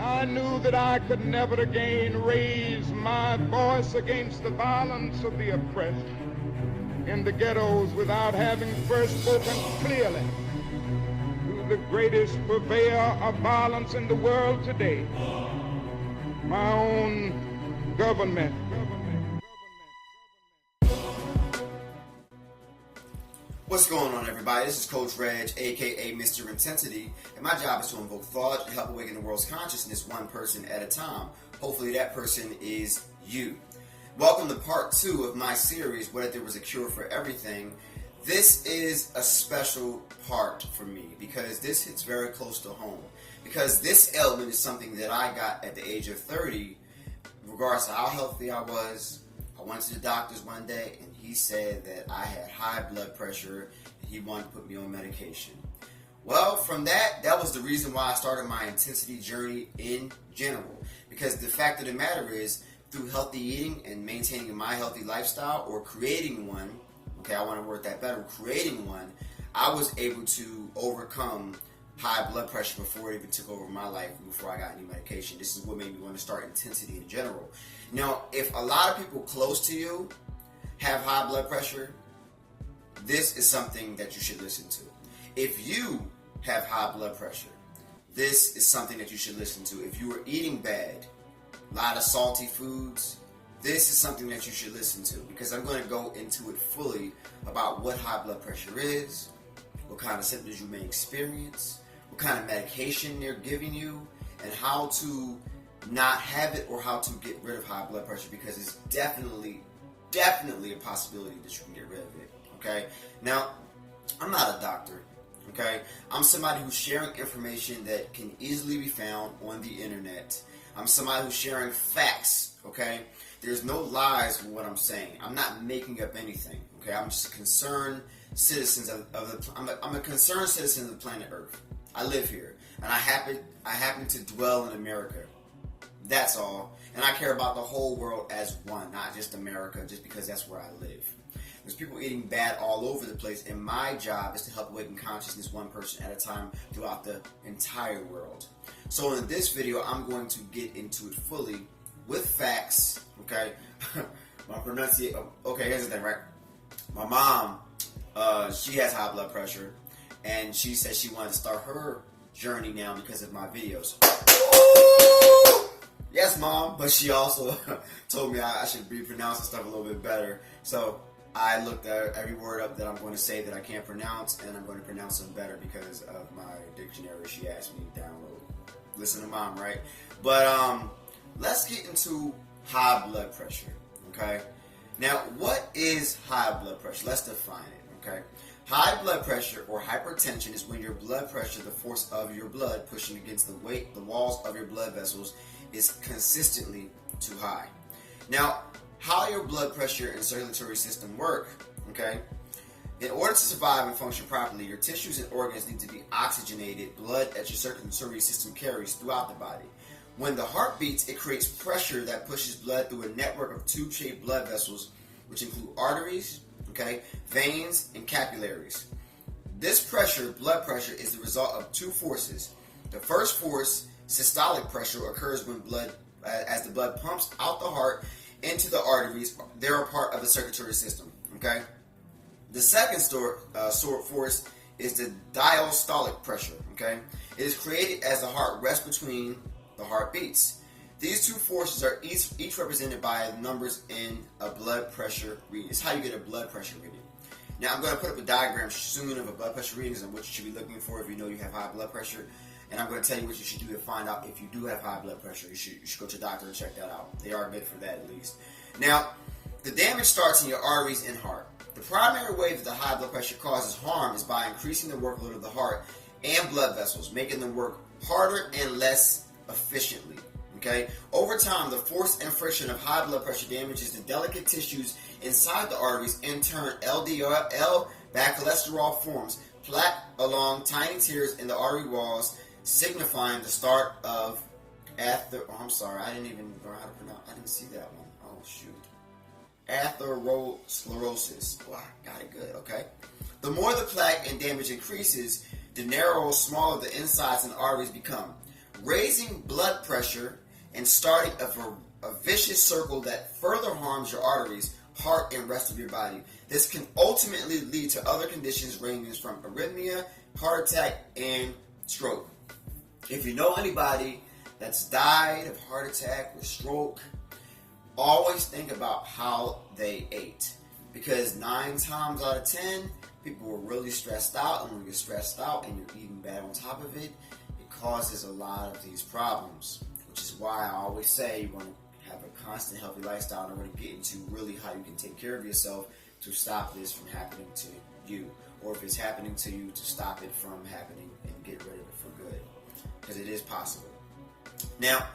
I knew that I could never again raise my voice against the violence of the oppressed in the ghettos without having first spoken clearly to the greatest purveyor of violence in the world today, my own government. What's going on, everybody? This is Coach Reg, aka Mr. Intensity, and my job is to invoke thought and help awaken the world's consciousness one person at a time. Hopefully that person is you. Welcome to part 2 of my series, What If There Was a Cure for Everything. This is a special part for me because this hits very close to home. Because this ailment is something that I got at the age of 30, regardless of how healthy I was. I went to the doctors one day and he said that I had high blood pressure and he wanted to put me on medication. Well, from that was the reason why I started my intensity journey in general. Because the fact of the matter is, through healthy eating and maintaining my healthy lifestyle, or creating one, okay, I want to word that better, creating one, I was able to overcome high blood pressure before it even took over my life, before I got any medication. This is what made me want to start intensity in general. Now, if a lot of people close to you have high blood pressure, this is something that you should listen to. If you have high blood pressure, this is something that you should listen to. If you are eating bad, a lot of salty foods, this is something that you should listen to, because I'm going to go into it fully about what high blood pressure is, what kind of symptoms you may experience, what kind of medication they're giving you, and how to not have it or how to get rid of high blood pressure, because it's definitely a possibility that you can get rid of it, okay? Now, I'm not a doctor, okay? I'm somebody who's sharing information that can easily be found on the internet. I'm somebody who's sharing facts, okay? There's no lies with what I'm saying. I'm not making up anything, okay? I'm just a concerned citizen I'm a concerned citizen of the planet Earth. I live here, and I happen to dwell in America. That's all. And I care about the whole world as one, not just America, just because that's where I live. There's people eating bad all over the place, and my job is to help awaken consciousness one person at a time throughout the entire world. So in this video, I'm going to get into it fully with facts, okay? My pronunciation, okay, here's the thing, right? My mom, she has high blood pressure, and she said she wanted to start her journey now because of my videos. Yes, Mom, but she also told me I should be pronouncing stuff a little bit better. So I looked at every word up that I'm going to say that I can't pronounce, and I'm going to pronounce them better because of my dictionary she asked me to download. Listen to Mom, right? But let's get into high blood pressure, okay? Now, what is high blood pressure? Let's define it, okay? High blood pressure or hypertension is when your blood pressure, the force of your blood pushing against the walls of your blood vessels, is consistently too high. Now, how your blood pressure and circulatory system work, okay? In order to survive and function properly, your tissues and organs need to be oxygenated blood that your circulatory system carries throughout the body. When the heart beats, it creates pressure that pushes blood through a network of tube-shaped blood vessels, which include arteries, okay, veins, and capillaries. This pressure, blood pressure, is the result of two forces. The first force, systolic pressure, occurs when as the blood pumps out the heart into the arteries. They're a part of the circulatory system, okay? The second force is the diastolic pressure, okay? It is created as the heart rests between the heartbeats. These two forces are each represented by numbers in a blood pressure reading. It's how you get a blood pressure reading. Now, I'm going to put up a diagram soon of a blood pressure reading and what you should be looking for if you know you have high blood pressure. And I'm going to tell you what you should do to find out if you do have high blood pressure. You should go to a doctor and check that out. They are good for that, at least. Now, the damage starts in your arteries and heart. The primary way that the high blood pressure causes harm is by increasing the workload of the heart and blood vessels, making them work harder and less efficiently. Okay? Over time, the force and friction of high blood pressure damages the delicate tissues inside the arteries. In turn, LDL, bad cholesterol, forms plaque along tiny tears in the artery walls, signifying the start of I didn't even know how to pronounce. I didn't see that one. Oh shoot. Atherosclerosis. Oh, I got it good. Okay. The more the plaque and damage increases, the narrower or smaller the insides and arteries become. raising blood pressure and starting a vicious circle that further harms your arteries, heart, and rest of your body. This can ultimately lead to other conditions ranging from arrhythmia, heart attack, and stroke. If you know anybody that's died of heart attack or stroke, always think about how they ate. Because 9 times out of 10, people were really stressed out, and when you get stressed out and you're eating bad on top of it, it causes a lot of these problems. Which is why I always say you want to have a constant healthy lifestyle in order to get into really how you can take care of yourself to stop this from happening to you. Or if it's happening to you, to stop it from happening and get rid of it for good. Because it is possible. Now,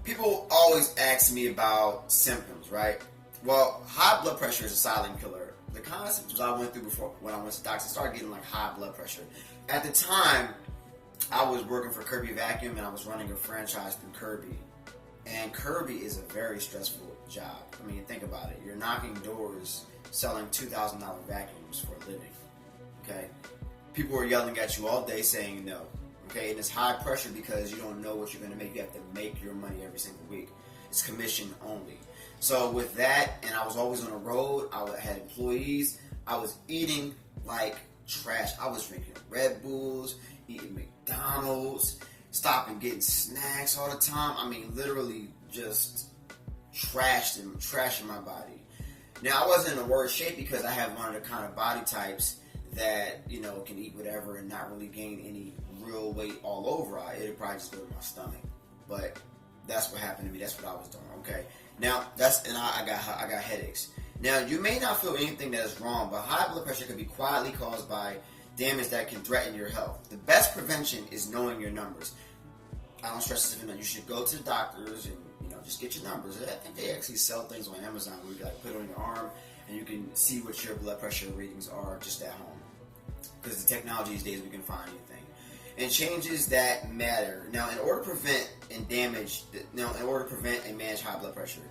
people always ask me about symptoms, right? Well, high blood pressure is a silent killer. The kind of symptoms I went through before when I went to doctors, I started getting like high blood pressure. At the time, I was working for Kirby Vacuum and I was running a franchise through Kirby. And Kirby is a very stressful job. I mean, think about it. You're knocking doors selling $2,000 vacuums for a living. Okay? People are yelling at you all day saying no. Okay? And it's high pressure because you don't know what you're going to make. You have to make your money every single week. It's commission only. So with that, and I was always on the road, I had employees, I was eating like trash. I was drinking Red Bulls, eating McDonald's, stopping getting snacks all the time. I mean, literally just trashing my body. Now, I wasn't in the worst shape because I have one of the kind of body types that, you know, can eat whatever and not really gain any real weight all over. It'd probably just go to my stomach. But that's what happened to me. That's what I was doing. Okay. Now, I got headaches. Now, you may not feel anything that is wrong, but high blood pressure can be quietly caused by damage that can threaten your health. The best prevention is knowing your numbers. I don't stress this enough. You should go to the doctors and, you know, just get your numbers. I think they actually sell things on Amazon where you can like put it on your arm and you can see what your blood pressure readings are just at home. Because the technology these days, we can find anything. And changes that matter. Now, in order to prevent and manage high blood pressure.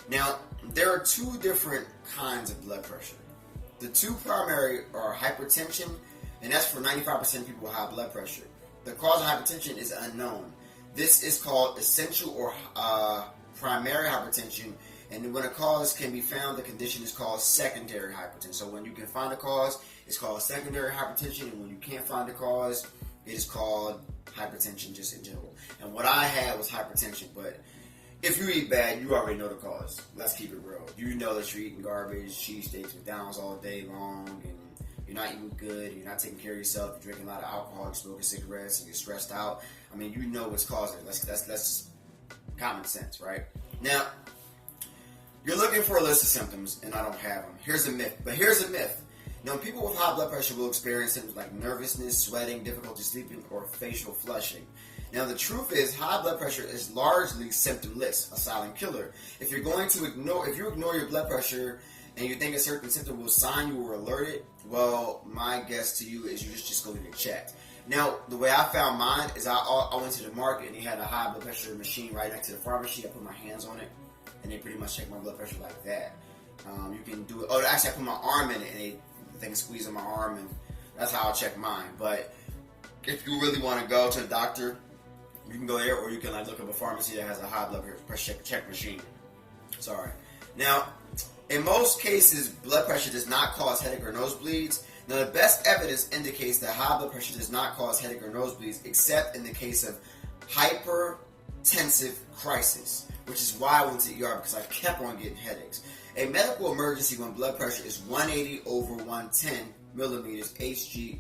Now, there are 2 different kinds of blood pressure. The 2 primary are hypertension, and that's for 95% of people with high blood pressure. The cause of hypertension is unknown. This is called essential or primary hypertension, and when a cause can be found, the condition is called secondary hypertension. So when you can find a cause, it's called secondary hypertension, and when you can't find a cause, it is called hypertension just in general. And what I had was hypertension, but if you eat bad, you already know the cause. Let's keep it real. You know that you're eating garbage, cheesesteaks, McDonald's all day long, and you're not eating good, you're not taking care of yourself, you're drinking a lot of alcohol, you're smoking cigarettes, and you're stressed out. I mean, you know what's causing it. That's just common sense, right? Now, you're looking for a list of symptoms, and I don't have them. Here's a myth. Now, people with high blood pressure will experience symptoms like nervousness, sweating, difficulty sleeping, or facial flushing. Now, the truth is, high blood pressure is largely symptomless, a silent killer. If you ignore your blood pressure and you think a certain symptom will sign you or alert it, well, my guess to you is you just go get it checked. Now, the way I found mine is I went to the market and they had a high blood pressure machine right next to the pharmacy. I put my hands on it and they pretty much check my blood pressure like that. You can do it. Oh, actually, I put my arm in it and they can squeeze on my arm, and that's how I check mine. But if you really want to go to a doctor, you can go there, or you can like look up a pharmacy that has a high blood pressure check machine. Sorry. Now, in most cases, blood pressure does not cause headache or nosebleeds. Now, the best evidence indicates that high blood pressure does not cause headache or nosebleeds, except in the case of hypertensive crisis, which is why I went to the ER, because I kept on getting headaches. A medical emergency when blood pressure is 180 over 110 millimeters Hg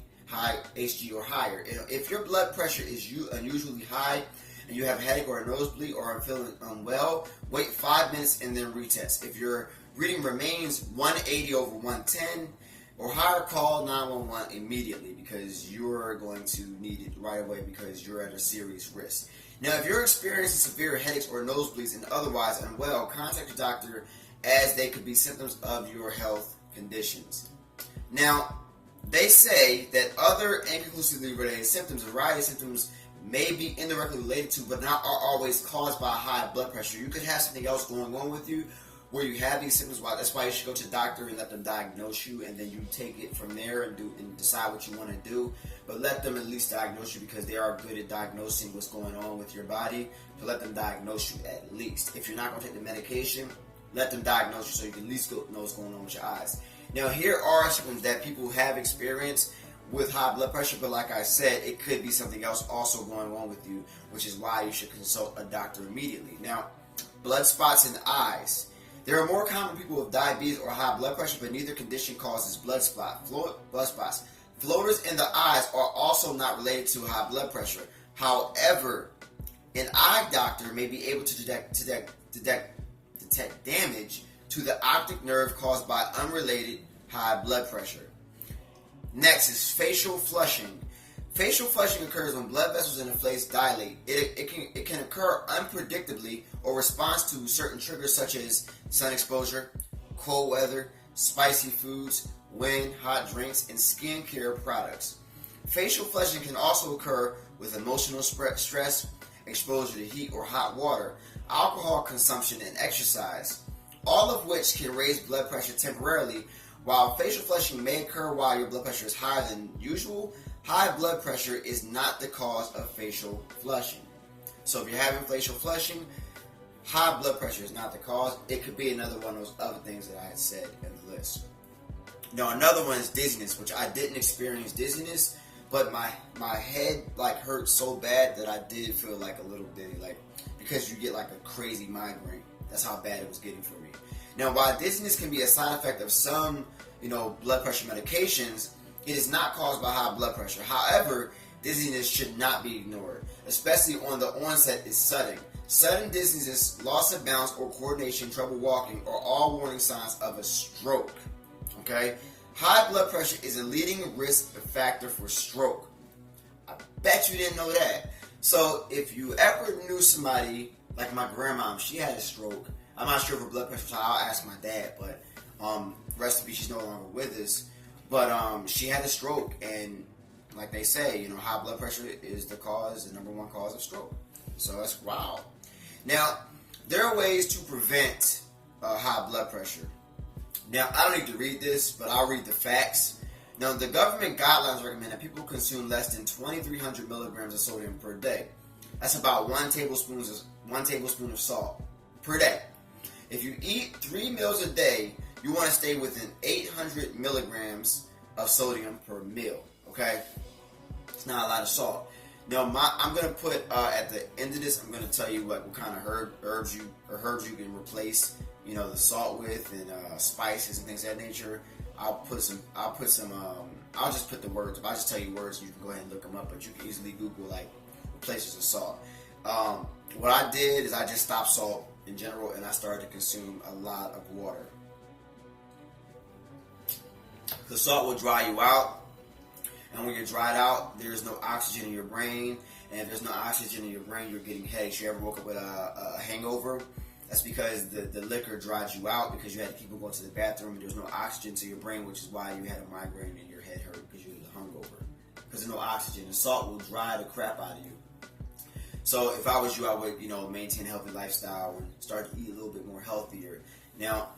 or higher. If your blood pressure is unusually high and you have a headache or a nosebleed or are feeling unwell, wait 5 minutes and then retest. If your reading remains 180 over 110 or higher, call 911 immediately because you're going to need it right away because you're at a serious risk. Now, if you're experiencing severe headaches or nosebleeds and otherwise unwell, contact your doctor as they could be symptoms of your health conditions. Now, they say that other inconclusively related symptoms, a variety of symptoms, may be indirectly related to, but not are always caused by high blood pressure. You could have something else going on with you, where you have these symptoms. That's why you should go to the doctor and let them diagnose you, and then you take it from there and decide what you want to do. But let them at least diagnose you, because they are good at diagnosing what's going on with your body. So let them diagnose you at least. If you're not going to take the medication, let them diagnose you so you can at least know what's going on with your eyes. Now, here are symptoms that people have experienced with high blood pressure, but like I said, it could be something else also going on with you, which is why you should consult a doctor immediately. Now, blood spots in the eyes. There are more common people with diabetes or high blood pressure, but neither condition causes blood spots. Floaters in the eyes are also not related to high blood pressure. However, an eye doctor may be able to detect damage to the optic nerve caused by unrelated high blood pressure. Next is facial flushing. Facial flushing occurs when blood vessels in the face dilate. It can occur unpredictably or responds to certain triggers such as sun exposure, cold weather, spicy foods, wind, hot drinks, and skincare products. Facial flushing can also occur with emotional stress, exposure to heat or hot water, alcohol consumption, and exercise, all of which can raise blood pressure temporarily. While facial flushing may occur while your blood pressure is higher than usual, high blood pressure is not the cause of facial flushing. So if you're having facial flushing, high blood pressure is not the cause. It could be another one of those other things that I had said in the list. Now, another one is dizziness, which I didn't experience dizziness, but my head hurt so bad that I did feel like a little dizzy, because you get like a crazy migraine. That's how bad it was getting for me. Now, while dizziness can be a side effect of some, blood pressure medications, it is not caused by high blood pressure. However, dizziness should not be ignored, especially on the onset is sudden. Sudden dizziness, loss of balance or coordination, trouble walking are all warning signs of a stroke. Okay? High blood pressure is a leading risk factor for stroke. I bet you didn't know that. So if you ever knew somebody, like my grandma, she had a stroke. I'm not sure if her blood pressure was high. I'll ask my dad, but rest in peace, she's no longer with us. But she had a stroke, and like they say, high blood pressure is the number one cause of stroke. So that's wild. Now, there are ways to prevent high blood pressure. Now, I don't need to read this, but I'll read the facts. Now, the government guidelines recommend that people consume less than 2,300 milligrams of sodium per day. That's about 1 tablespoon of salt per day. If you eat 3 meals a day, you want to stay within 800 milligrams of sodium per meal. Okay, it's not a lot of salt. Now, I'm gonna put at the end of this, I'm gonna tell you what kind of herbs you can replace, the salt with, and spices and things of that nature. I'll just put the words. I'll just tell you words, and you can go ahead and look them up. But you can easily Google replaces of salt. What I did is I just stopped salt in general, and I started to consume a lot of water. The salt will dry you out, and when you're dried out, there's no oxygen in your brain, and if there's no oxygen in your brain, you're getting headaches. You ever woke up with a hangover? That's because the liquor dried you out, because you had to keep going to the bathroom, and there's no oxygen to your brain, which is why you had a migraine and your head hurt, because you were hungover. Because there's no oxygen. The salt will dry the crap out of you. So if I was you, I would, maintain a healthy lifestyle and start to eat a little bit more healthier. Now,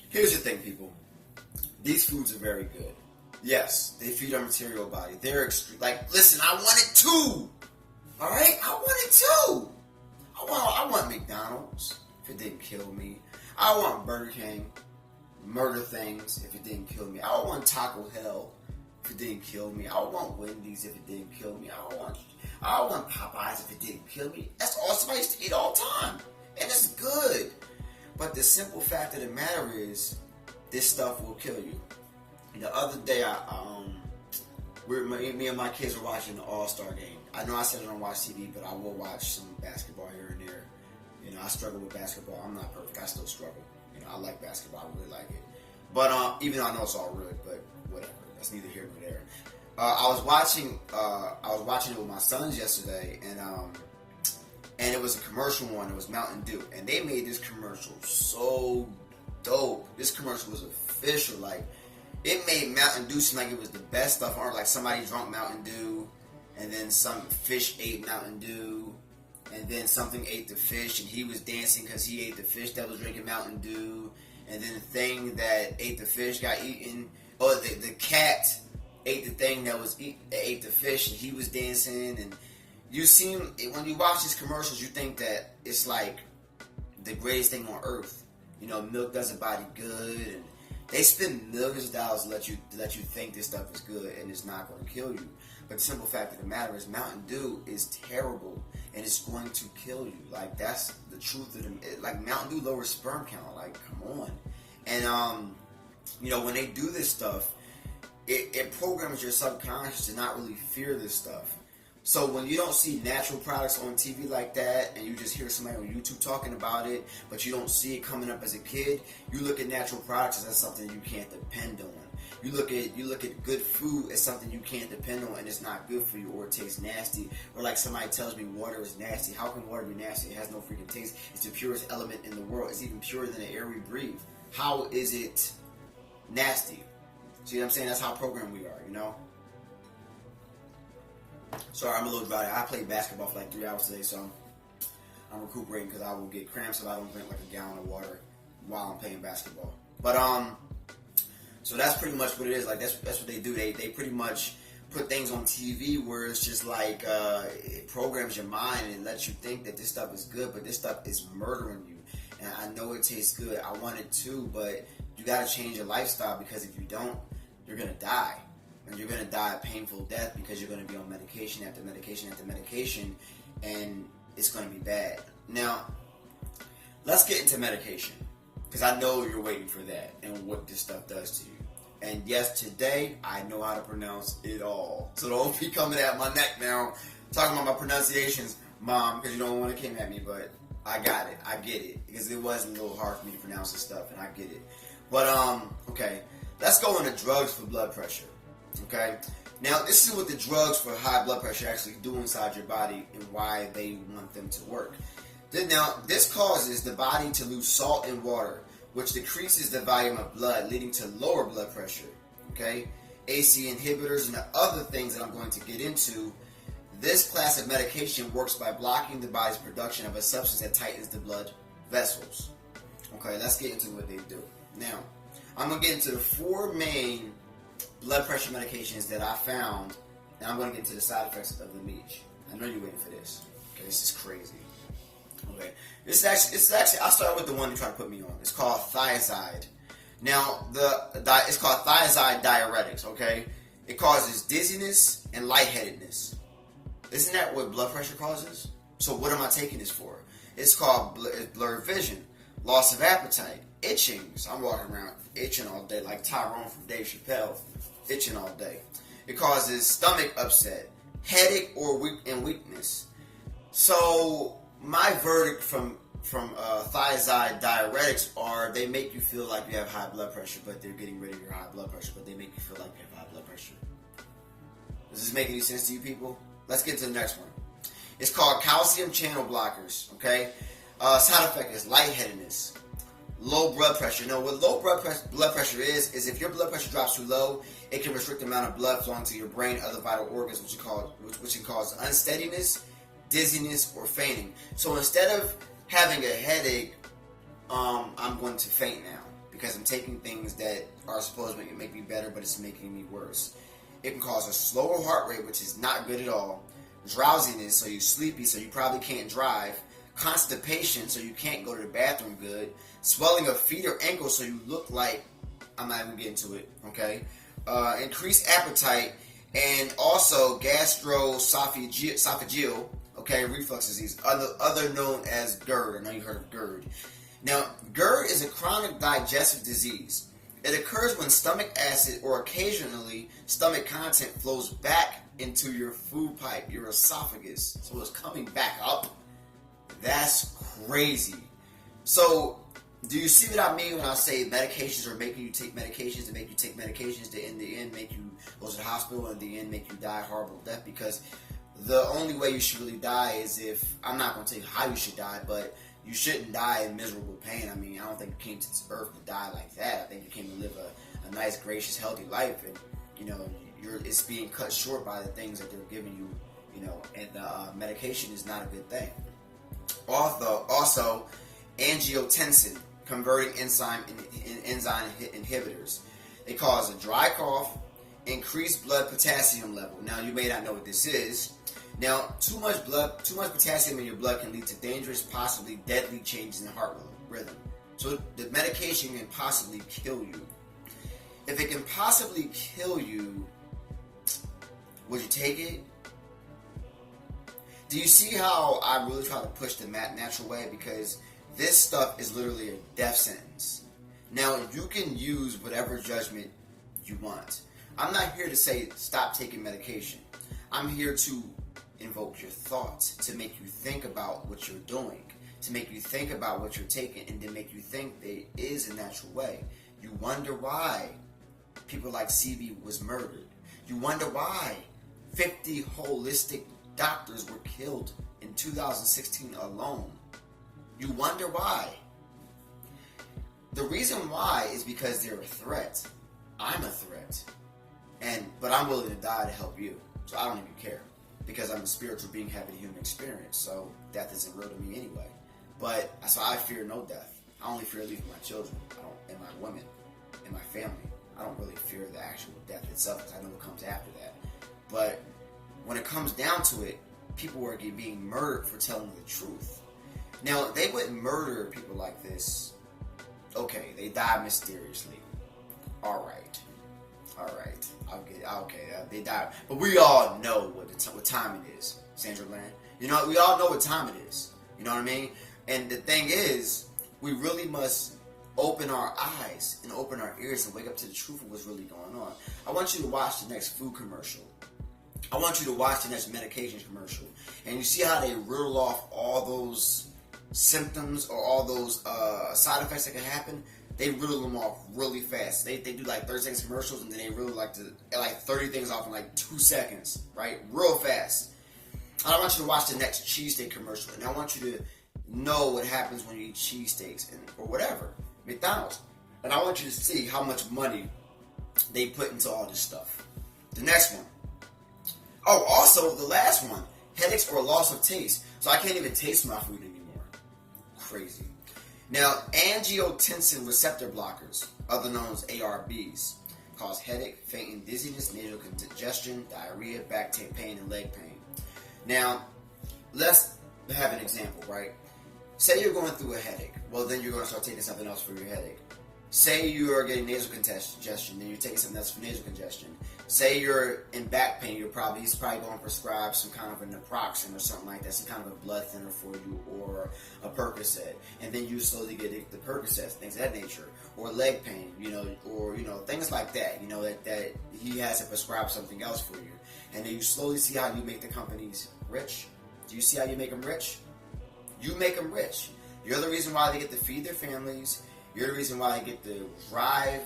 here's the thing, people. These foods are very good. Yes, they feed our material body. They're extreme. Listen, I want it too. All right, I want it too. I want McDonald's if it didn't kill me. I want Burger King, murder things if it didn't kill me. I want Taco Hell if it didn't kill me. I want Wendy's if it didn't kill me. I want Popeyes if it didn't kill me. That's all somebody used to eat all the time, and it's good. But the simple fact of the matter is, this stuff will kill you. The other day, me and my kids were watching the All-Star game. I know I said I don't watch TV, but I will watch some basketball here and there. I struggle with basketball. I'm not perfect. I still struggle. I like basketball. I really like it. But even though I know it's all rigged, but whatever. That's neither here nor there. I was watching it with my sons yesterday, and it was a commercial one. It was Mountain Dew, and they made this commercial so dope. This commercial was official. It made Mountain Dew seem like it was the best stuff on earth. Like somebody drunk Mountain Dew, and then some fish ate Mountain Dew, and then something ate the fish, and he was dancing because he ate the fish that was drinking Mountain Dew, and then the thing that ate the fish got eaten. Oh, the cat ate the thing that ate the fish, and he was dancing. And when you watch these commercials, you think that it's like the greatest thing on earth. You know, milk does a body good, and they spend millions of dollars to let you think this stuff is good, and it's not going to kill you. But the simple fact of the matter is, Mountain Dew is terrible, and it's going to kill you. Like, that's the truth of it. Like, Mountain Dew lowers sperm count. Like, come on. And you know, when they do this stuff, it programs your subconscious to not really fear this stuff. So when you don't see natural products on TV like that, and you just hear somebody on YouTube talking about it, but you don't see it coming up as a kid, you look at natural products as something you can't depend on. You look at good food as something you can't depend on, and it's not good for you, or it tastes nasty. Or like somebody tells me water is nasty. How can water be nasty? It has no freaking taste. It's the purest element in the world. It's even purer than the air we breathe. How is it nasty? See what I'm saying? That's how programmed we are, you know? Sorry, I'm a little dry. I played basketball for like 3 hours today, so I'm recuperating because I will get cramps if I don't drink like a gallon of water while I'm playing basketball. But so that's pretty much what it is. Like that's what they do. They pretty much put things on TV where it's just like it programs your mind and lets you think that this stuff is good, but this stuff is murdering you. And I know it tastes good. I want it too, but you got to change your lifestyle, because if you don't, you're gonna die. And you're going to die a painful death, because you're going to be on medication after medication after medication, and it's going to be bad. Now, let's get into medication, because I know you're waiting for that and what this stuff does to you. And yes, today, I know how to pronounce it all. So don't be coming at my neck now, talking about my pronunciations, Mom, because you don't want to come at me, but I got it. I get it, because it was a little hard for me to pronounce this stuff, and I get it. But, okay, let's go into drugs for blood pressure. Okay, now this is what the drugs for high blood pressure actually do inside your body, and why they want them to work. Now, this causes the body to lose salt and water, which decreases the volume of blood, leading to lower blood pressure. Okay, ACE inhibitors and the other things that I'm going to get into. This class of medication works by blocking the body's production of a substance that tightens the blood vessels. Okay, let's get into what they do. Now, I'm going to get into the 4 main blood pressure medications that I found, and I'm going to get into the side effects of them each. I know you're waiting for this. Okay, this is crazy. Okay, it's actually I'll start with the one they try to put me on. It's called thiazide. Now, it's called thiazide diuretics. Okay, it causes dizziness and lightheadedness. Isn't that what blood pressure causes? So what am I taking this for? It's called blurred vision, loss of appetite, itching. So I'm walking around itching all day, like Tyrone from Dave Chappelle, itching all day. It causes stomach upset, headache or weakness. So my verdict from thiazide diuretics are they make you feel like you have high blood pressure, but they're getting rid of your high blood pressure, but they make you feel like you have high blood pressure. Does this make any sense to you people? Let's get to the next one. It's called calcium channel blockers. Okay, side effect is lightheadedness, low blood pressure. Now, what low blood pressure is if your blood pressure drops too low, it can restrict the amount of blood flowing to your brain and other vital organs, which can cause unsteadiness, dizziness, or fainting. So instead of having a headache, I'm going to faint now because I'm taking things that are supposed to make me better, but it's making me worse. It can cause a slower heart rate, which is not good at all. Drowsiness, so you're sleepy, so you probably can't drive. Constipation, so you can't go to the bathroom good. Swelling of feet or ankles, so you look like, I'm not even getting to it, okay? Increased appetite, and also gastroesophageal, okay, reflux disease, other known as GERD. I know you heard of GERD. Now, GERD is a chronic digestive disease. It occurs when stomach acid or occasionally stomach content flows back into your food pipe, your esophagus. So it's coming back up. That's crazy. So, do you see what I mean when I say medications are making you take medications to make you take medications to in the end make you go to the hospital and in the end make you die a horrible death? Because the only way you should really die is if, I'm not going to tell you how you should die, but you shouldn't die in miserable pain. I mean, I don't think you came to this earth to die like that. I think you came to live a nice, gracious, healthy life, and you know, it's being cut short by the things that they're giving you, you know, and medication is not a good thing. Also, angiotensin converting enzyme inhibitors. They cause a dry cough, increased blood potassium level. Now, you may not know what this is. Now, too much potassium in your blood can lead to dangerous, possibly deadly changes in the heart rhythm. So the medication can possibly kill you. If it can possibly kill you, would you take it? Do you see how I really try to push the natural way? Because this stuff is literally a death sentence. Now, you can use whatever judgment you want. I'm not here to say stop taking medication. I'm here to invoke your thoughts, to make you think about what you're doing, to make you think about what you're taking, and to make you think there is a natural way. You wonder why people like CB was murdered. You wonder why 50 holistic doctors were killed in 2016 alone. You wonder why. The reason why is because they're a threat. I'm a threat. But I'm willing to die to help you. So I don't even care. Because I'm a spiritual being having a human experience. So death isn't real to me anyway. But so I fear no death. I only fear leaving my children and my women and my family. I don't really fear the actual death itself because I know what comes after that. But when it comes down to it, people are being murdered for telling the truth. Now, they wouldn't murder people like this. Okay, they die mysteriously. Alright. They die. But we all know what time it is, Sandra Land. You know, we all know what time it is. You know what I mean? And the thing is, we really must open our eyes and open our ears and wake up to the truth of what's really going on. I want you to watch the next food commercial. I want you to watch the next medication commercial. And you see how they reel off all those symptoms or all those side effects that can happen? They reel them off really fast. They do like 30 seconds commercials, and then they reel like 30 things off in like 2 seconds, right? Real fast. And I want you to watch the next cheesesteak commercial, and I want you to know what happens when you eat cheesesteaks or whatever, McDonald's. And I want you to see how much money they put into all this stuff. The next one. Oh, also the last one, headaches or loss of taste. So I can't even taste my food anymore. Crazy. Now, angiotensin receptor blockers, other known as ARBs, cause headache, fainting, dizziness, nasal congestion, diarrhea, back pain, and leg pain. Now, let's have an example, right? Say you're going through a headache. Well, then you're going to start taking something else for your headache. Say you are getting nasal congestion, then you're taking something else for nasal congestion. Say you're in back pain, he's probably going to prescribe some kind of a naproxen or something like that, some kind of a blood thinner for you, or a Percocet, and then you slowly get addicted to Percocets, things of that nature, or leg pain, or things like that, that he has to prescribe something else for you, and then you slowly see how you make the companies rich. Do you see how you make them rich? You make them rich. You're the reason why they get to feed their families. You're the reason why they get to drive,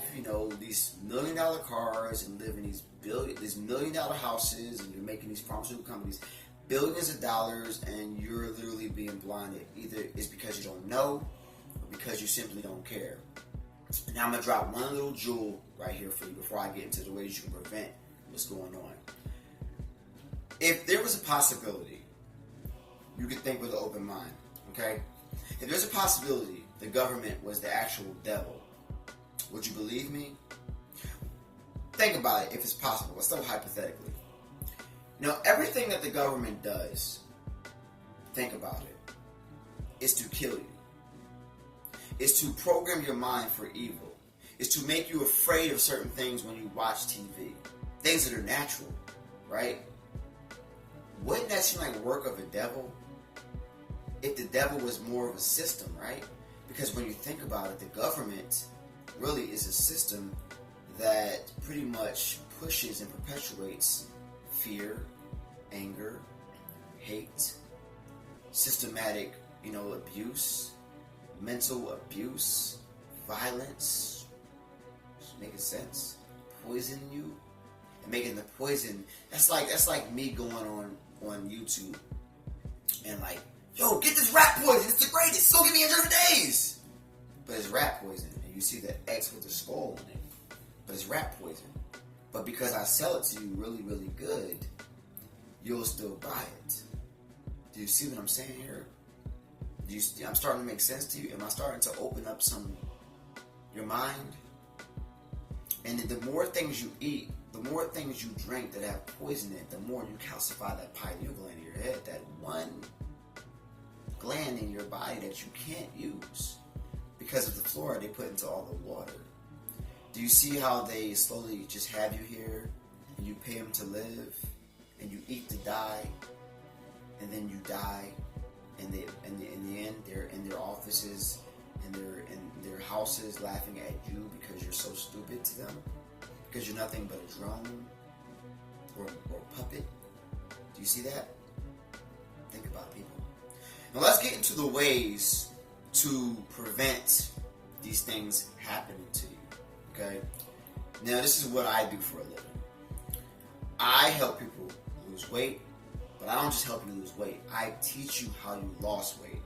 these $1 million cars and live in these $1 million houses, and you're making these pharmaceutical companies billions of dollars, and you're literally being blinded. Either it's because you don't know, or because you simply don't care. Now I'm going to drop one little jewel right here for you before I get into the ways you can prevent what's going on. If there was a possibility, you could think with an open mind, okay? If there's a possibility the government was the actual devil, would you believe me? Think about it if it's possible. Let's start hypothetically. Everything that the government does, think about it, is to kill you. It's to program your mind for evil. It's to make you afraid of certain things when you watch TV. Things that are natural, right? Wouldn't that seem like work of a devil? If the devil was more of a system, right? Because when you think about it, the government really is a system that pretty much pushes and perpetuates fear, anger, hate, systematic, abuse, mental abuse, violence. Making sense? Poisoning you, and making the poison. That's like me going on YouTube and like, yo, get this rat poison. It's the greatest. It's gonna get me injured for days. But it's rat poison, and you see the X with the skull on it. But it's rat poison. But because I sell it to you really, really good, you'll still buy it. Do you see what I'm saying here? I'm starting to make sense to you? Am I starting to open up your mind? And the more things you eat, the more things you drink that have poison in it, the more you calcify that pineal gland in your head, that one gland in your body that you can't use because of the fluoride they put into all the water. Do you see how they slowly just have you here, and you pay them to live, and you eat to die, and then you die, and in the end, they're in their offices, and they're in their houses laughing at you because you're so stupid to them, because you're nothing but a drone or a puppet. Do you see that? Think about people. Now let's get into the ways to prevent these things happening to you. Okay? Now this is what I do for a living. I help people lose weight, but I don't just help you lose weight. I teach you how you lost weight.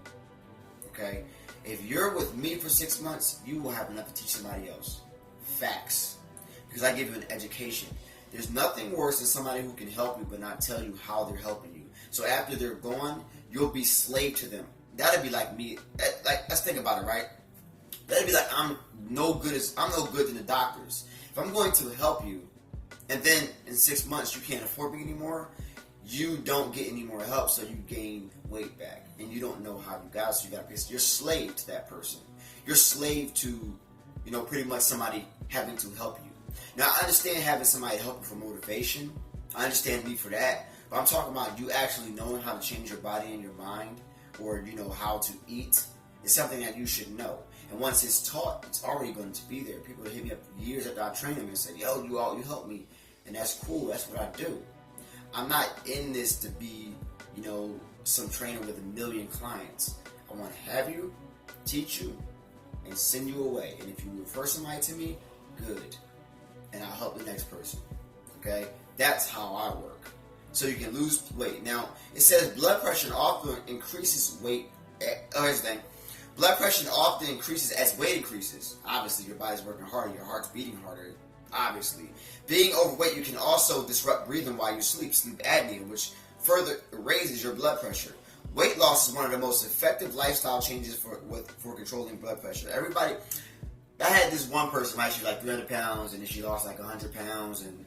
Okay? If you're with me for 6 months, you will have enough to teach somebody else. Facts. Because I give you an education. There's nothing worse than somebody who can help you but not tell you how they're helping you. So after they're gone, you'll be slave to them. That'd be like me. Let's think about it, right? That'd be like I'm no good than the doctors. If I'm going to help you, and then in 6 months you can't afford me anymore, you don't get any more help, so you gain weight back, and you don't know how you got it, so you're slave to that person. You're slave to, pretty much somebody having to help you. Now, I understand having somebody help you for motivation. I understand me for that, but I'm talking about you actually knowing how to change your body and your mind, or how to eat. It's something that you should know. And once it's taught, it's already going to be there. People hit me up years after I train them and say, "Yo, you help me," and that's cool. That's what I do. I'm not in this to be, some trainer with 1 million clients. I want to have you, teach you, and send you away. And if you refer somebody to me, good. And I'll help the next person. Okay? That's how I work. So you can lose weight. Now, it says blood pressure often increases weight. Here's the thing. Blood pressure often increases as weight increases. Obviously, your body's working harder. Your heart's beating harder. Obviously. Being overweight, you can also disrupt breathing while you sleep apnea, which further raises your blood pressure. Weight loss is one of the most effective lifestyle changes for controlling blood pressure. Everybody, I had this one person, right? She was like 300 pounds, and then she lost like 100 pounds, and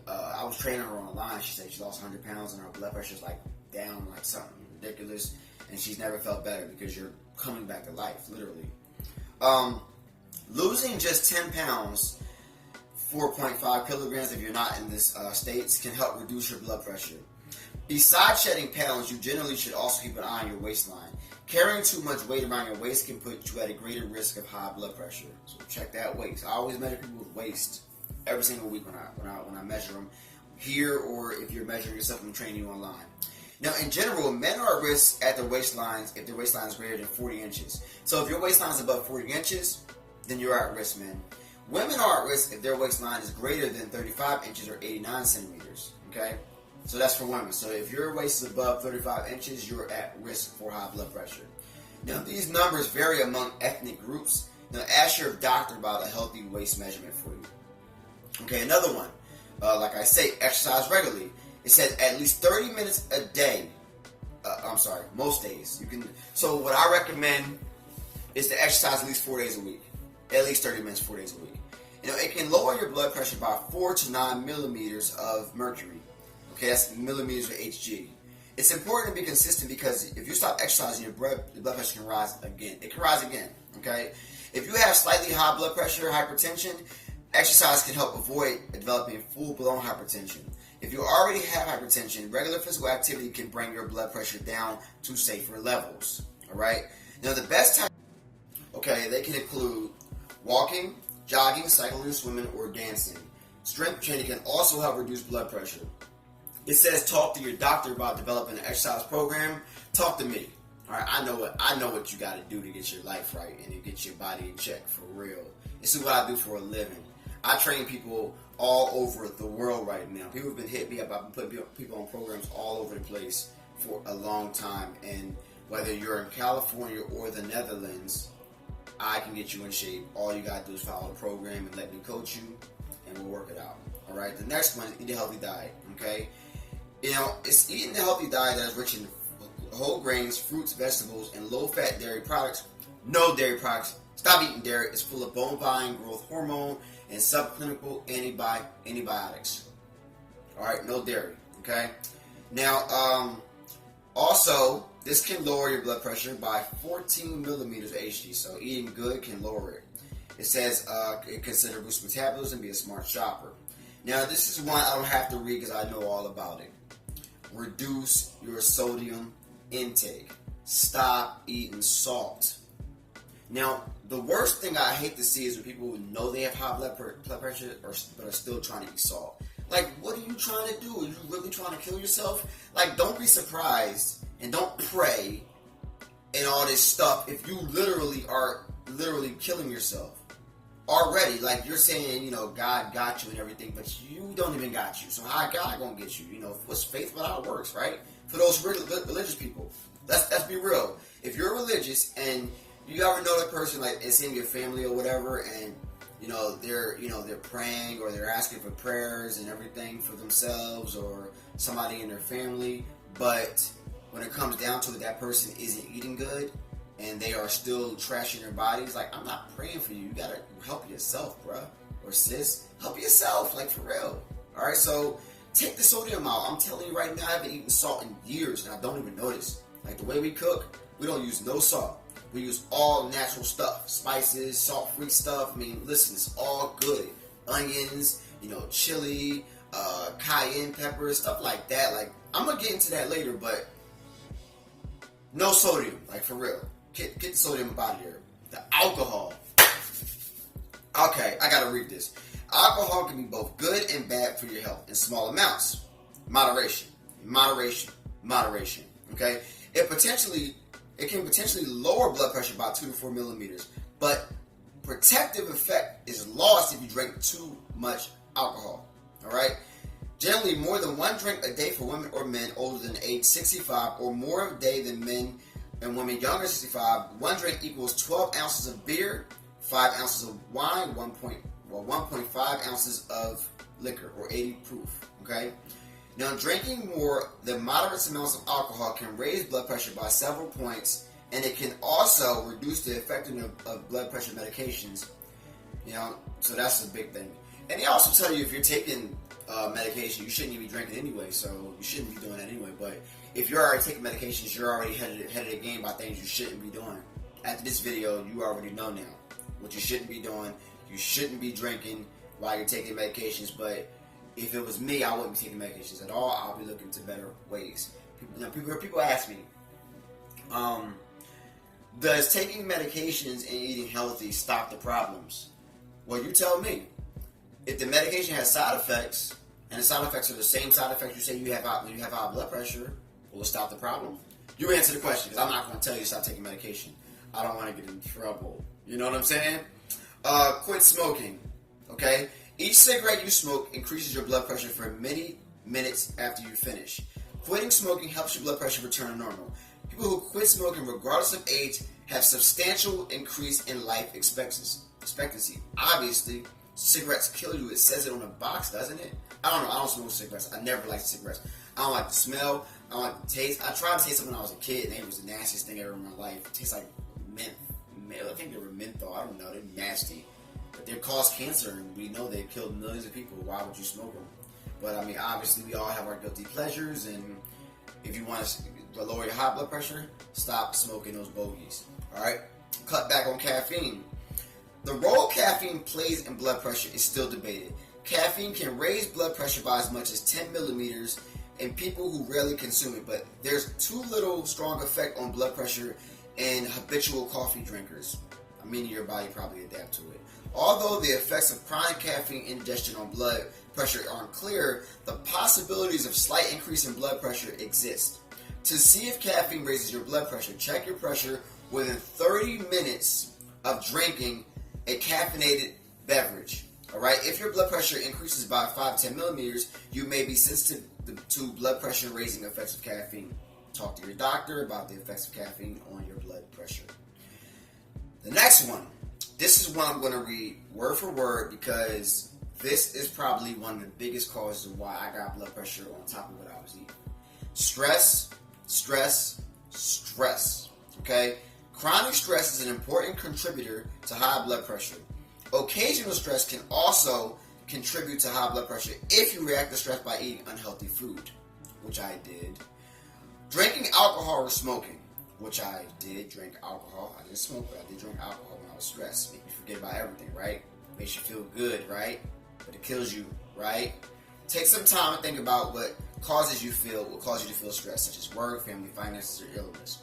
I was training her online. She said she lost 100 pounds, and her blood pressure's like down like something ridiculous, and she's never felt better because you're coming back to life, literally. Losing just 10 pounds, 4.5 kilograms if you're not in this states, can help reduce your blood pressure. Besides shedding pounds, you generally should also keep an eye on your waistline. Carrying too much weight around your waist can put you at a greater risk of high blood pressure. So check that waist. I always measure people with waist every single week when I measure them here, or if you're measuring yourself and training you online. Now, in general, men are at risk at their waistlines if their waistline is greater than 40 inches. So if your waistline is above 40 inches, then you're at risk, men. Women are at risk if their waistline is greater than 35 inches or 89 centimeters. Okay? So that's for women. So if your waist is above 35 inches, you're at risk for high blood pressure. Now, these numbers vary among ethnic groups. Now, ask your doctor about a healthy waist measurement for you. Okay, another one. Like I say, exercise regularly. It says at least 30 minutes a day. Most days. So what I recommend is to exercise at least 4 days a week. At least 30 minutes, 4 days a week. It can lower your blood pressure by 4 to 9 millimeters of mercury. Okay, that's millimeters of Hg. It's important to be consistent because if you stop exercising, your blood pressure can rise again. It can rise again, okay? If you have slightly high blood pressure, hypertension, exercise can help avoid developing full-blown hypertension. If you already have hypertension, regular physical activity can bring your blood pressure down to safer levels, all right? Now, the best time, they can include walking, jogging, cycling, swimming, or dancing. Strength training can also help reduce blood pressure. It says talk to your doctor about developing an exercise program. Talk to me. All right, I know what you got to do to get your life right and to get your body in check for real. This is what I do for a living. I train people all over the world right now. People have been hitting me up. I've been putting people on programs all over the place for a long time. And whether you're in California or the Netherlands, I can get you in shape. All you got to do is follow the program and let me coach you, and we'll work it out. All right. The next one is eat a healthy diet. Okay. It's eating a healthy diet that is rich in whole grains, fruits, vegetables, and low-fat dairy products. No dairy products. Stop eating dairy. It's full of bovine growth hormone and subclinical antibiotics. All right, no dairy. Okay. Now, also, this can lower your blood pressure by 14 millimeters of Hg. So eating good can lower it. It says it consider boost metabolism, be a smart shopper. Now, this is one I don't have to read because I know all about it. Reduce your sodium intake. Stop eating salt. Now, the worst thing I hate to see is when people know they have high blood pressure but are still trying to eat salt. Like, what are you trying to do? Are you really trying to kill yourself? Like, don't be surprised and don't pray and all this stuff if you are killing yourself already. Like, you're saying, God got you and everything, but you don't even got you. So how God gonna get you? What's faith without works, right? For those religious people, let's be real. If you're religious and you ever know that person, like it's in your family or whatever, and they're praying or they're asking for prayers and everything for themselves or somebody in their family, but when it comes down to it, that person isn't eating good and they are still trashing their bodies. Like, I'm not praying for you. You gotta help yourself, bruh or sis. Help yourself, like, for real. All right, so take the sodium out. I'm telling you right now, I haven't eaten salt in years and I don't even notice. Like, the way we cook, we don't use no salt. We use all natural stuff, spices, salt-free stuff. I mean, listen, it's all good. Onions, chili, cayenne pepper, stuff like that. Like, I'm gonna get into that later, but no sodium, like for real. Get the sodium out of here. The alcohol. Okay, I gotta read this. Alcohol can be both good and bad for your health in small amounts. Moderation. Okay? It can potentially lower blood pressure by 2 to 4 millimeters, but protective effect is lost if you drink too much alcohol. All right? Generally, more than one drink a day for women or men older than age 65, or more a day than men and women younger than 65. One drink equals 12 ounces of beer, 5 ounces of wine, 1.5 ounces of liquor, or 80 proof. Okay? Now, drinking more than moderate amounts of alcohol can raise blood pressure by several points, and it can also reduce the effectiveness of blood pressure medications. So that's a big thing. And they also tell you if you're taking medication, you shouldn't even be drinking anyway, so you shouldn't be doing that anyway. But if you're already taking medications, you're already headed of the game by things you shouldn't be doing. After this video, you already know now what you shouldn't be doing. You shouldn't be drinking while you're taking medications, but if it was me, I wouldn't be taking medications at all. I'll be looking to better ways. People ask me, does taking medications and eating healthy stop the problems? Well, you tell me. If the medication has side effects, and the side effects are the same side effects you say you have when you have high blood pressure, will it stop the problem? You answer the question, because I'm not going to tell you to stop taking medication. I don't want to get in trouble. You know what I'm saying? Quit smoking. Okay? Each cigarette you smoke increases your blood pressure for many minutes after you finish. Quitting smoking helps your blood pressure return to normal. People who quit smoking, regardless of age, have substantial increase in life expectancy. Obviously, cigarettes kill you. It says it on the box, doesn't it? I don't know. I don't smoke cigarettes. I never liked cigarettes. I don't like the smell. I don't like the taste. I tried to taste them when I was a kid, and it was the nastiest thing ever in my life. It tastes like mint. I think they were menthol. I don't know. They're nasty. But they cause cancer, and we know they've killed millions of people. Why would you smoke them? But, I mean, obviously, we all have our guilty pleasures, and if you want to lower your high blood pressure, stop smoking those bogeys. All right? Cut back on caffeine. The role caffeine plays in blood pressure is still debated. Caffeine can raise blood pressure by as much as 10 millimeters in people who rarely consume it, but there's too little strong effect on blood pressure in habitual coffee drinkers. Meaning your body probably adapt to it. Although the effects of chronic caffeine ingestion on blood pressure aren't clear, the possibilities of slight increase in blood pressure exist. To see if caffeine raises your blood pressure, check your pressure within 30 minutes of drinking a caffeinated beverage. Alright, if your blood pressure increases by 5 to 10 millimeters, you may be sensitive to blood pressure raising effects of caffeine. Talk to your doctor about the effects of caffeine on your blood pressure. The next one, this is one I'm going to read word for word because this is probably one of the biggest causes of why I got blood pressure on top of what I was eating. Stress stress. Okay? Chronic stress is an important contributor to high blood pressure. Occasional stress can also contribute to high blood pressure if you react to stress by eating unhealthy food, which I did. Drinking alcohol or smoking, which I did drink alcohol. I didn't smoke, but I did drink alcohol when I was stressed. Make you forget about everything, right? Makes you feel good, right? But it kills you, right? Take some time and think about what causes you to feel stress, such as work, family, finances, or illness.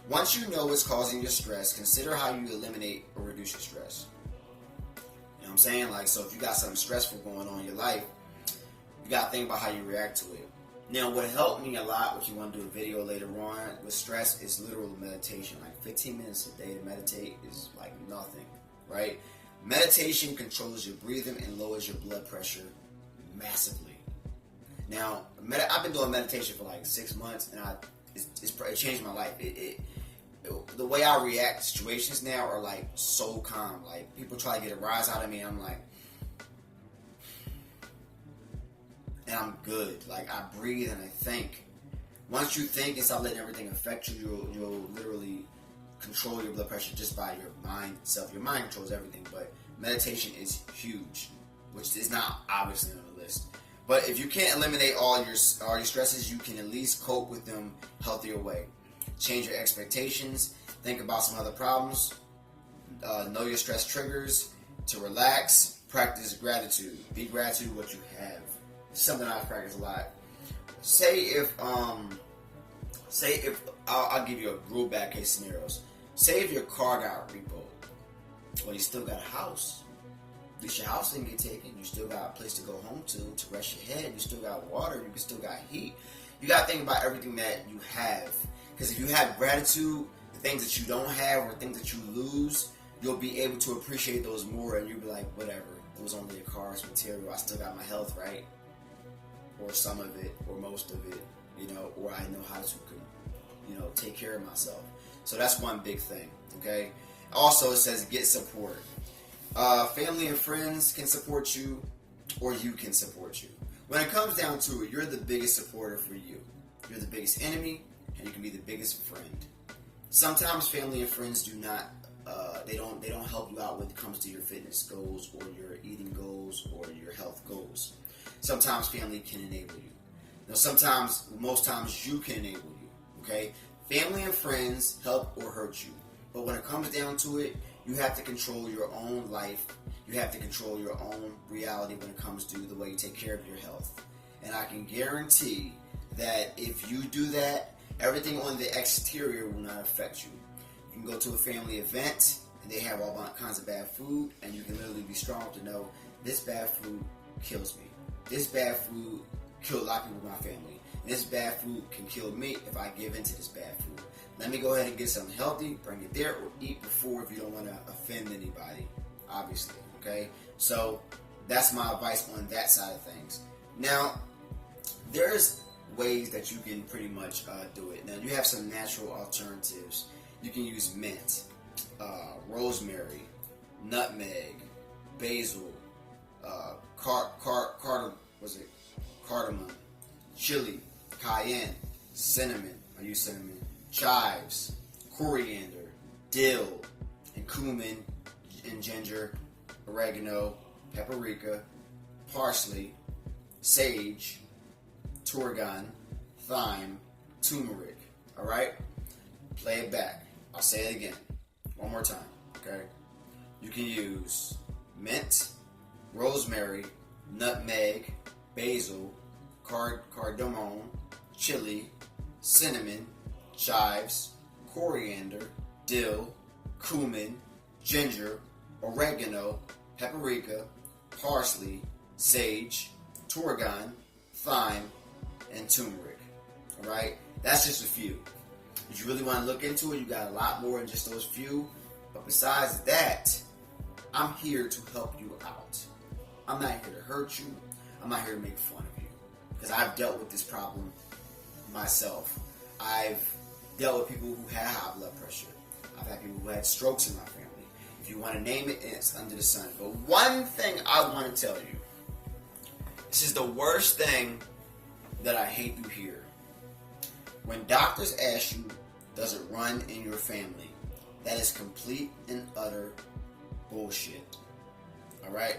Once you know what's causing your stress, consider how you eliminate or reduce your stress. You know what I'm saying? Like, so if you got something stressful going on in your life, you got to think about how you react to it. Now, what helped me a lot, which you want to do a video later on, with stress is literal meditation. Like 15 minutes a day to meditate is like nothing, right? Meditation controls your breathing and lowers your blood pressure massively. Now, I've been doing meditation for like 6 months, and it changed my life. The way I react to situations now are like so calm. Like, people try to get a rise out of me, I'm like, and I'm good. Like, I breathe and I think. Once you think and stop letting everything affect you, you'll literally control your blood pressure just by your mind itself. Your mind controls everything, but meditation is huge, which is not obviously on the list. But if you can't eliminate all your stresses, you can at least cope with them healthier way. Change your expectations. Think about some other problems. Know your stress triggers. To relax, practice gratitude. Be gratitude what you have. It's something I practice a lot. I'll give you a real bad case scenarios. Say if your car got repoed, well, you still got a house. At least your house didn't get taken. You still got a place to go home to rest your head. You still got water. You still got heat. You got to think about everything that you have. Because if you have gratitude, the things that you don't have or things that you lose, you'll be able to appreciate those more, and you'll be like, whatever. It was only a car's material. I still got my health, right? Or some of it, or most of it, or I know how to, take care of myself. So that's one big thing, okay? Also, it says get support. Family and friends can support you, or you can support you. When it comes down to it, you're the biggest supporter for you. You're the biggest enemy, and you can be the biggest friend. Sometimes family and friends do not, they don't help you out when it comes to your fitness goals, or your eating goals, or your health goals. Sometimes family can enable you. Now, most times you can enable you, okay? Family and friends help or hurt you. But when it comes down to it, you have to control your own life. You have to control your own reality when it comes to the way you take care of your health. And I can guarantee that if you do that, everything on the exterior will not affect you. You can go to a family event, and they have all kinds of bad food, and you can literally be strong to know this bad food kills me. This bad food killed a lot of people in my family. And this bad food can kill me if I give into this bad food. Let me go ahead and get something healthy, bring it there, or eat before if you don't want to offend anybody, obviously, okay? So that's my advice on that side of things. Now, there's ways that you can pretty much do it. Now, you have some natural alternatives. You can use mint, rosemary, nutmeg, basil, cardamom, chili, cayenne, cinnamon. I use cinnamon. Chives, coriander, dill, and cumin, and ginger, oregano, paprika, parsley, sage, tarragon, thyme, turmeric. All right? Play it back. I'll say it again. One more time. Okay? You can use mint, rosemary, nutmeg, basil, cardamom, chili, cinnamon, chives, coriander, dill, cumin, ginger, oregano, paprika, parsley, sage, tarragon, thyme, and turmeric. Alright? That's just a few. If you really want to look into it, you got a lot more than just those few. But besides that, I'm here to help you out. I'm not here to hurt you. I'm not here to make fun of you. Because I've dealt with this problem myself. I've dealt with people who had high blood pressure. I've had people who had strokes in my family. If you want to name it, it's under the sun. But one thing I want to tell you, this is the worst thing that I hate to hear. When doctors ask you, doesn't run in your family. That is complete and utter bullshit. Alright?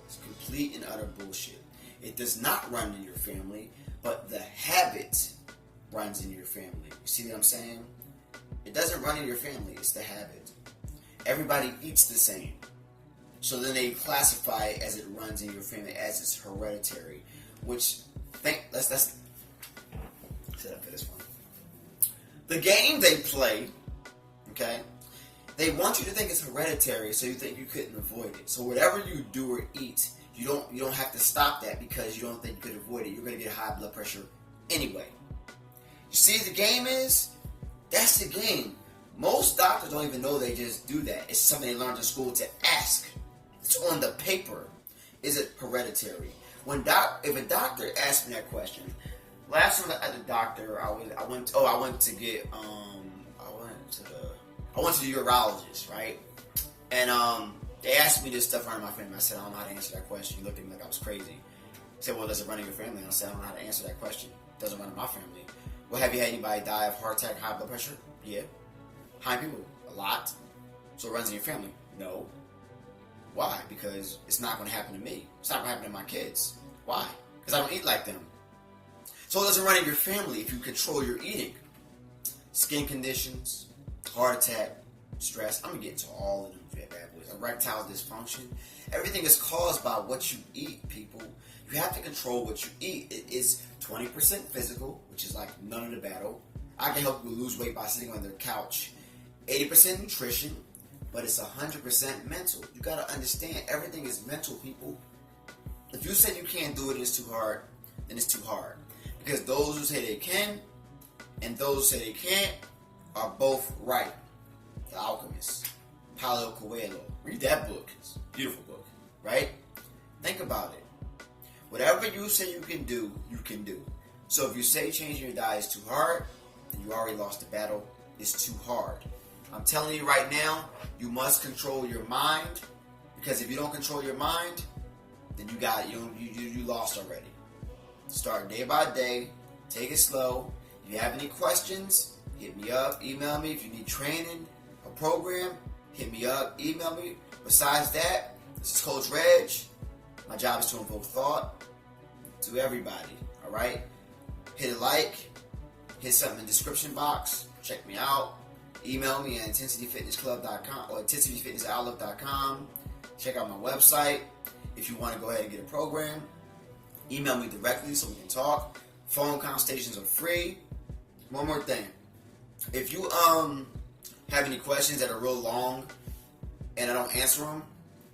It's complete and utter bullshit. It does not run in your family, but the habit runs in your family. You see what I'm saying? It doesn't run in your family, it's the habit. Everybody eats the same. So then they classify it as it runs in your family, as it's hereditary. Which, let's set up for this one. The game they play, okay, they want you to think it's hereditary, so you think you couldn't avoid it. So whatever you do or eat, you don't have to stop that because you don't think you could avoid it. You're going to get high blood pressure anyway. You see, the game is, that's the game. Most doctors don't even know they just do that. It's something they learned in school to ask. It's on the paper. Is it hereditary? If a doctor asked me that question, last time at the doctor, I went to the urologist, right? And they asked me this stuff running my family. I said, I don't know how to answer that question. He looked at me like I was crazy. He said, well, does it run in your family? And I said, I don't know how to answer that question. It doesn't run in my family. Well, have you had anybody die of heart attack, high blood pressure? Yeah. How many people? A lot. So it runs in your family? No. Why? Because it's not going to happen to me. It's not going to happen to my kids. Why? Because I don't eat like them. So it doesn't run in your family if you control your eating. Skin conditions, heart attack, stress. I'm going to get into all of them bad boys. Erectile dysfunction. Everything is caused by what you eat, people. You have to control what you eat. It is 20% physical, which is like none of the battle. I can help you lose weight by sitting on their couch. 80% nutrition, but it's 100% mental. You got to understand, everything is mental, people. If you say you can't do it, it's too hard, then it's too hard. Because those who say they can and those who say they can't are both right. The Alchemist, Paulo Coelho. Read that book. It's a beautiful book, right? Think about it. Whatever you say you can do, you can do. So if you say changing your diet is too hard, then you already lost the battle. It's too hard. I'm telling you right now, you must control your mind, because if you don't control your mind, then you lost already. Start day by day. Take it slow. If you have any questions, hit me up. Email me. If you need training, a program, hit me up. Email me. Besides that, this is Coach Reg. My job is to invoke thought to everybody. All right? Hit a like. Hit something in the description box. Check me out. Email me at intensityfitnessclub.com or intensityfitnessoutlook.com. Check out my website. If you want to go ahead and get a program, email me directly so we can talk. Phone consultations are free. One more thing. If you have any questions that are real long and I don't answer them,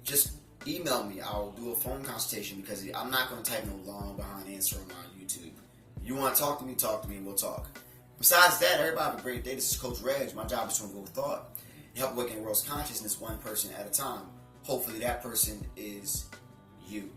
just email me. I'll do a phone consultation because I'm not going to type no long behind answer on my YouTube. If you want to talk to me, and we'll talk. Besides that, everybody have a great day. This is Coach Reg. My job is to invoke thought and help awaken the world's consciousness one person at a time. Hopefully that person is you.